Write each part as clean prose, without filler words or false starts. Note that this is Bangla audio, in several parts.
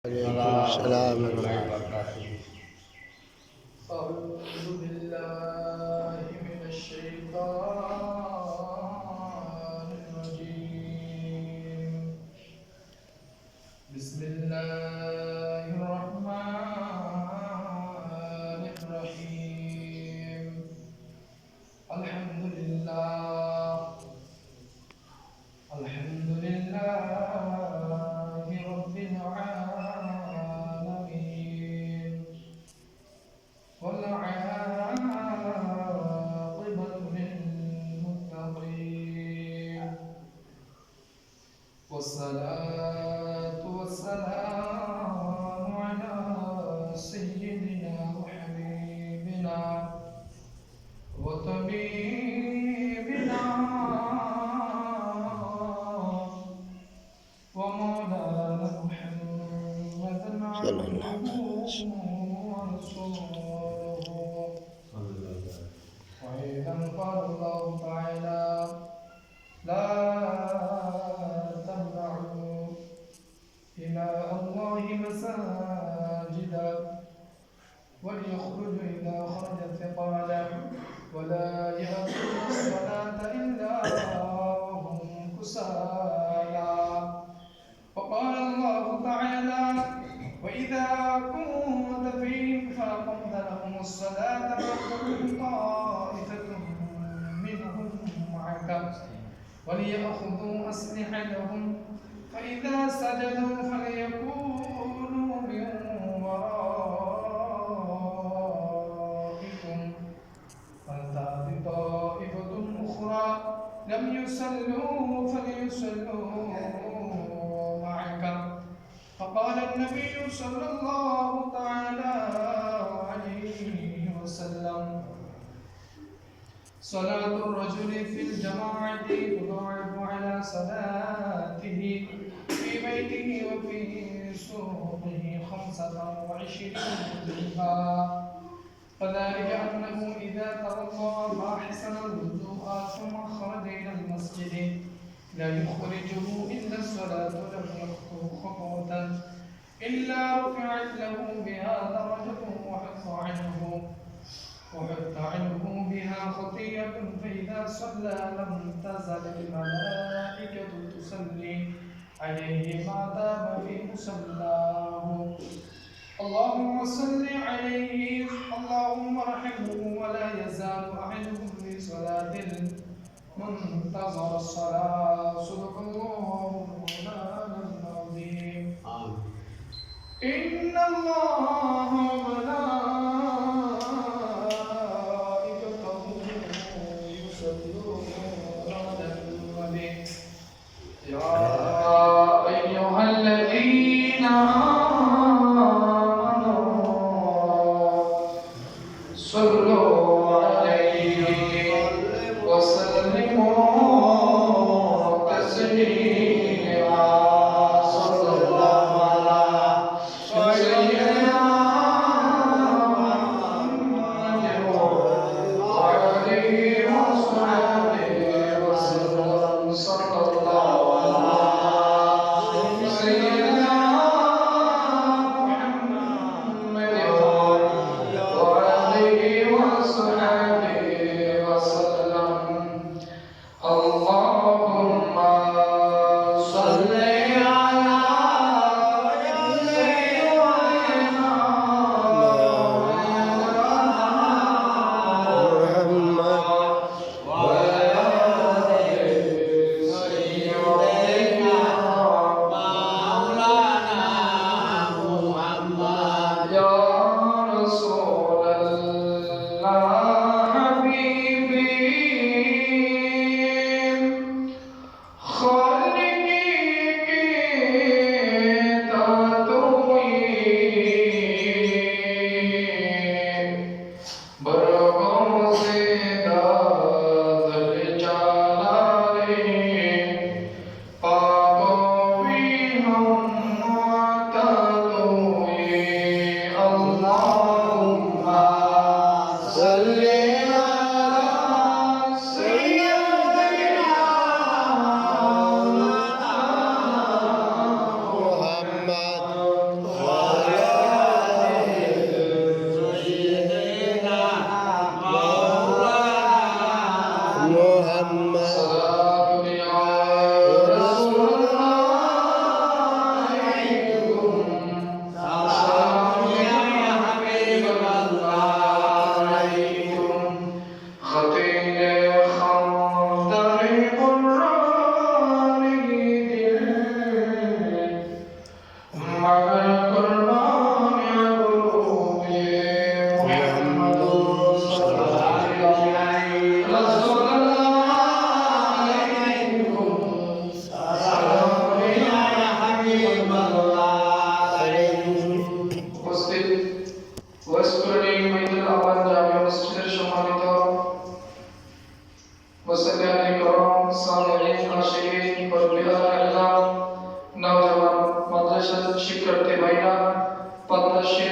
عليكم السلام ورحمة الله. أعوذ بالله من الشيطان الرجيم. بسم الله الرحمن الرحيم. الحمد لله رب العالمين، والعاقبة للمتقين، والصلاة والسلام على سيدنا وحبيبنا وطبيبنا ومولانا محمد عبده ورسوله. وأيضا قال الله تعالى: لا تمنعوا إماء الله مساجدا وليخرجوا إذا خرج ثقالا ولا يأتون الصلاة إلا وهم كسالى. وقال الله تعالى: وإذا كنت فيهم فأقمت لهم الصلاة فلتقم طائفة منهم معك وليأخذوا أسلحتهم فإذا سجدوا فليكونوا من ورائكم فلتأت طائفة أخرى لم يصلوا فليصلوا معك. فقال النبي صلى الله تعالى عليه وسلم: صلاة الرجل في الجماعة تضاعف على صلاته في بيته وفي سوقه 25 ضعفا. فذلك أنه إذا توضأ فأحسن الوضوء ثم خرج إلى المسجد لا يخرجه إلا الصلاة لم يخطو خطوة إلا رفعت له بها درجة وحط عنه بها خطيئة. فإذا صلى لم تزل الملائكة تصلي عليه ما دام في مصلاه. اللهم صل عليه اللهم ارحمه ولا يزال أحدهم في صلاة منتظر الصلاة. صدق الله مولانا العظيم. إن الله وملائكته يصلون على النبي يا أيها الذين آمنوا صلوا عليه وسلموا تسليما. صلى الله على سيدنا শিক্ষার্থী ভাইরা পদ্মশ্রী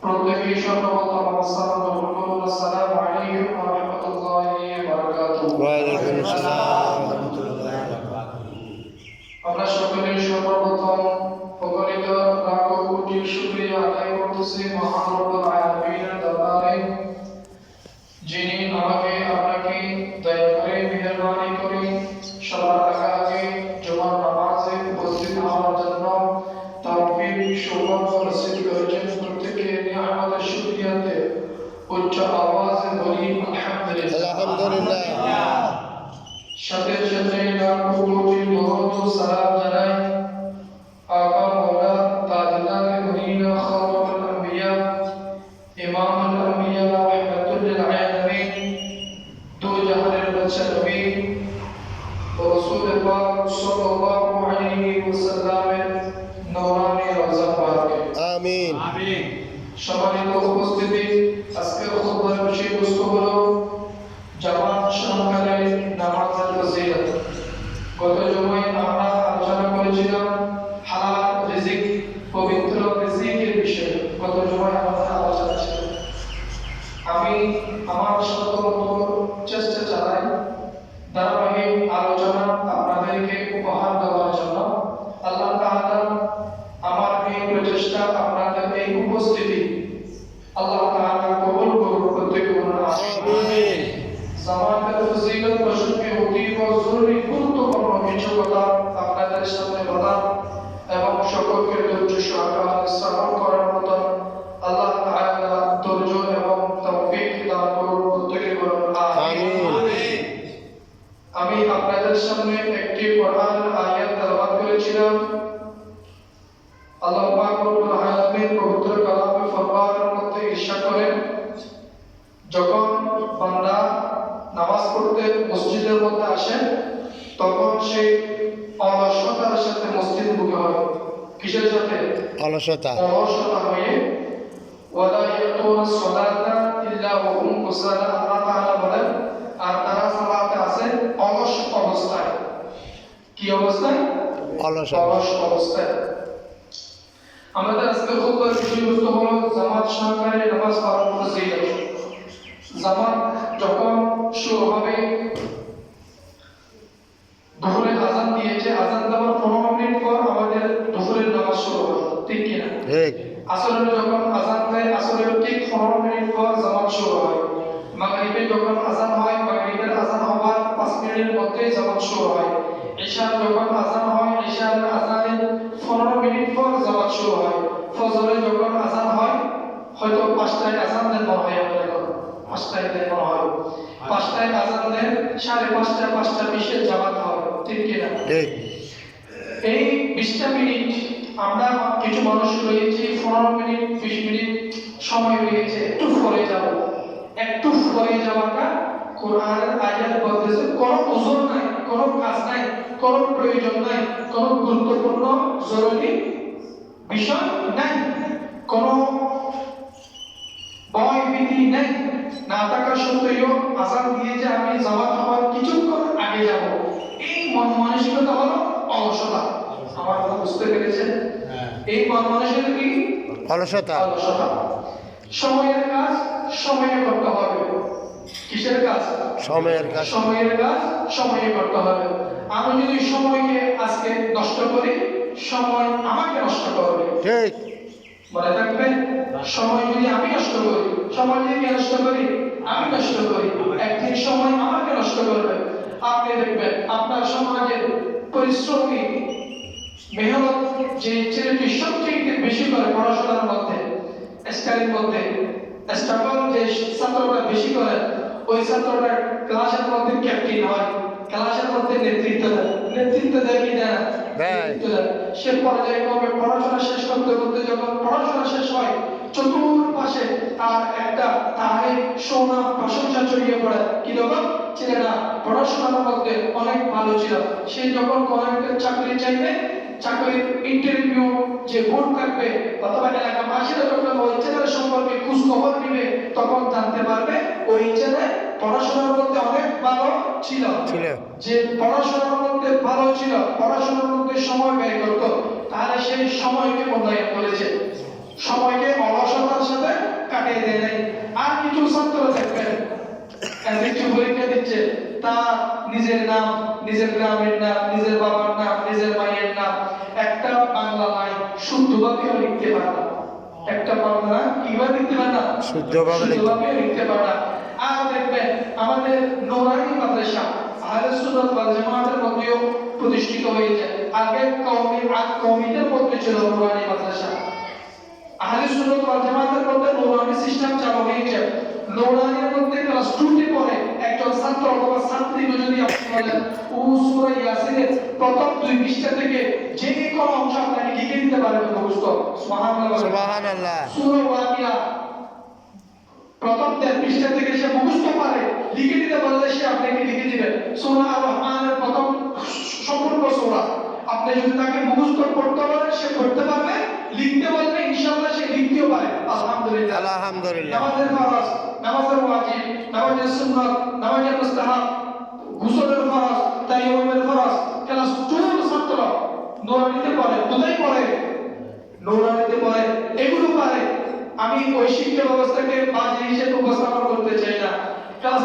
প্রত্যেকেই সর্বপ্রথম আসসালামু আলাইকুম ওয়া রাহমাতুল্লাহি ওয়া বারাকাতুহু। ওয়ালাইকুম আসসালাম ওয়া রাহমাতুল্লাহি ওয়া বারাকাতুহু। আমরা সকলেই সর্বপ্রথম অগণিত লাখ কোটি শুকরিয়া আদায় করতেছি মহান রব্বুল আলামিনের দরবারে, যিনি আমাকে আপনাকে দয়া করে মেহেরবানি করে সবার আগে জুমার নামাজে উপস্থিত হওয়ার জন্য তৌফিক সৌভাগ্য নসিব করেছেন। প্রত্যেকে নিয়ামতের শুকরিয়াতে উচ্চ আওয়াজে বলি আলহামদুলিল্লাহ। আলহামদুলিল্লাহ। সাথে সাথে লাখ কোটি দরুদ ও সালাম জানাই আকা মাওলা তাজদার মদিনা খাতামুল আম্বিয়া ইমামুল আম্বিয়া রাহমাতুল লিল আলামিন দো জাহানের বাদশা নবী রাসূল পাক সাল্লাল্লাহু আলাইহি ওয়াসাল্লামের নূরানি রওজা পাকে। আমিন। সম্মানিত উপস্থিতি, আজকের খুতবার বিষয়বস্তু হলো জামাত সহকারে নামাজের ফজিলত। গত জুমায় আমরা আলোচনা করেছিলাম হালাল রিজিক, পবিত্র রিজিকের বিষয়ে। গত জুমায় আমাদের আলোচনা ছিল। আমি আমার সাধ্যমতো চেষ্টা চালাই ধারাবাহিক আলোচনা আপনাদেরকে উপহার দেওয়ার জন্য। আল্লাহ তাআলা আমার এই প্রচেষ্টা, আপনাদের এই উপস্থিতি আল্লাহ তাআলা কবুল করুন। প্রত্যেকে বলুন আমিন। জামাতের ফজিলত প্রসঙ্গে অতীব জরুরি গুরুত্বপূর্ণ কিছু কথা আপনাদের সামনে বলা এবং সকলকে ধৈর্য সহকারে শ্রবণ করার মতো আল্লাহ তাআলা ধৈর্য এবং তৌফিক দান করুন। প্রত্যেকে বলুন আমিন। আমি আপনাদের সামনে একটি কোরআন আয়াত তেলাওয়াত করেছিলাম। আল্লাহ পাক রব্বুল আলামিন পবিত্র কালামে ফরমানের মধ্যে ইরশাদ করেন, যখন বান্দা নামাজ পড়তে মসজিদের মধ্যে আসে তখন সে অলসতার সাথে মসজিদে ঢুকে হয়। কিসের সাথে? অলসতা। অলসতা হয়ে ওয়ালা ইয়াতুনা সালাতা ইল্লা ওয়া হুম কুসালা। আল্লাহ তাআলা বলেন, আর তারা সালাতে আসে অলস অবস্থায়। কি অবস্থায়? অলস অবস্থায়। আমাদের আজকের খুতবার বিষয়বস্তু হলো জামাত সহকারে নামাজ পড়ার ফজিলত। জামাত যখন শুরু হবে, দুপুরের আজান দিয়েছে, আজান দেওয়ার 15 মিনিট পর আমাদের দুপুরের নামাজ শুরু হবে, ঠিক কি না? ঠিক। আসরের যখন আজান দেয়, আসরের ঠিক 15 মিনিট পর জামাত শুরু হয়। মাগরিবে যখন আজান হয়, মাগরিবের আজান হওয়ার 5 মিনিটের মধ্যে জামাত শুরু হয়। ইশার যখন আজান হয়, ইশার আজানের 15 মিনিট পর জামাত শুরু হয়। ফজরে যখন আজান হয়, হয়তো 5টায় আজান দেন মনে হয়, আমাদের 5টায় দেন মনে হয়, 5টায় আজান দেন, 5:30 5:20 জামাত হয়, ঠিক কি না? ঠিক। এই 20টা মিনিট আমরা কিছু মানুষ রয়েছে 15 মিনিট 20 মিনিট সময় রয়েছে, একটু পরে যাব, একটু পরে যাওয়াটা কোরআনের আয়াত বলতেছে কোনো ওজোর নাই, কোনো কাজ নাই, কোনো প্রয়োজন নাই, কোনো গুরুত্বপূর্ণ জরুরি বিষয় নাই, কোনো ভয় ভীতি নাই, না থাকা সত্ত্বেও আজান দিয়েছে আমি জামাত হওয়ার কিছুক্ষণ আগে যাব, এই মন মানসিকতা হলো অলসতা। আমার কথা বুঝতে পেরেছেন? এই মন মানসিকতা কি? অলসতা। অলসতা। সময়ের কাজ সময়ে করতে হবে। কিসের কাজ? সময়ের কাজ। সময়ের কাজ সময়ে করতে হবে। আমি যদি সময়কে আজকে নষ্ট করি, সময় আমাকে নষ্ট করবে। ঠিক। মনে রাখবেন, সময় যদি আমি নষ্ট করি, সময় যদি কে নষ্ট করি? আমি নষ্ট করি, একদিন সময় আমাকে নষ্ট করবে। আপনি দেখবেন আপনার সমাজের পরিশ্রমী মেহনত যে ছেলেটি সবচেয়ে বেশি করে পড়াশোনার মধ্যে, স্টাডির মধ্যে স্ট্রাগল যে ছাত্ররা বেশি করে, ওই ছাত্রটা ক্লাসের মধ্যে ক্যাপ্টেন হয়, ক্লাসের মধ্যে নেতৃত্ব দেয় কি দেয় না? নেতৃত্ব দেয়। সে পর্যায়ে কবে পড়াশোনা শেষ করতে করতে যখন পড়াশোনা শেষ হয়, চতুর্পাশে তার একটা তারে সুনাম প্রশংসা ছড়িয়ে পড়ে। কি রকম? ছেলেরা পড়াশোনার মধ্যে অনেক ভালো ছিল। সে যখন কোনো একটা চাকরি চাইবে, চাকরির ইন্টারভিউ যে বোর্ড থাকবে অথবা এলাকাবাসীরা যখন ওই ছেলের সম্পর্কে খোঁজ খবর নিবে, তখন জানতে পারবে ওই ছেলে পড়াশোনার মধ্যে অনেক ভালো ছিল। যে পড়াশোনার মধ্যে ভালো ছিল, পড়াশোনার মধ্যে সময় ব্যয় করত, তাহলে সেই সময়কে মূল্যায়ন করেছে, সময়কে অলসতার সাথে কাটিয়ে দেয় নাই। আর কিছু ছাত্র দেখবেন একটু পরীক্ষা দিচ্ছে, তার নিজের নাম, নিজের গ্রামের নাম, নিজের বাবার নাম, নিজের মায়ের নাম একটা বাংলা লাইন শুদ্ধভাবে লিখতে পারে না। একটা বাংলা কিভাবে লিখতে পারে না? শুদ্ধভাবে লিখতে পারে না। আর দেখবেন আমাদের নুরানি মাদ্রাসা আহলে সুন্নাত ওয়াল জামাতের মধ্যেও প্রতিষ্ঠিত হয়েছে। আগে কওমিদের মধ্যে ছিল নুরানি মাদ্রাসা, আহলে সুন্নাত ওয়াল জামাতের মধ্যে নুরানি সিস্টেম চালু হয়েছে। নুরানির মধ্যে ক্লাস 2 তে পড়ে একজন ছাত্র অথবা ছাত্রীকে যদি আপনি বলেন ও সূরা ইয়াসিনের প্রথম 2 পৃষ্ঠা থেকে যে কোনো অংশ আপনাকে লিখে দিতে পারবে মুখস্থ। সুবহানাল্লাহ সুবহানাল্লাহ। সূরা ওয়াকিয়া প্রথম 3 পৃষ্ঠা থেকে সে মুখস্থ পারে, লিখে দিতে পারলে সে আপনাকে লিখে দিবে। সূরা আর রহমানের প্রথম সম্পূর্ণ সূরা আপনি যদি তাকে মুখস্থ করতে পারেন, সে করতে পারবে, লিখতে পারবে, ইনশাআল্লাহ সে লিখতেও পারে। আলহামদুলিল্লাহ আলহামদুলিল্লাহ। নামাজের ফরজ, নামাজের ওয়াজিব, নামাজের সুন্নাত, নামাজের মুস্তাহাব, গোসলের ফরজ, তায়াম্মুমের ফরজ ক্লাস 2 ছাত্র নুরানিতে পড়ে, কোথায় পড়ে? নুরানিতে পড়ে, এগুলো পারে। আমি ওই শিক্ষা ব্যবস্থাকে বাজে হিসেবে উপস্থাপন করতে চাই না। ক্লাস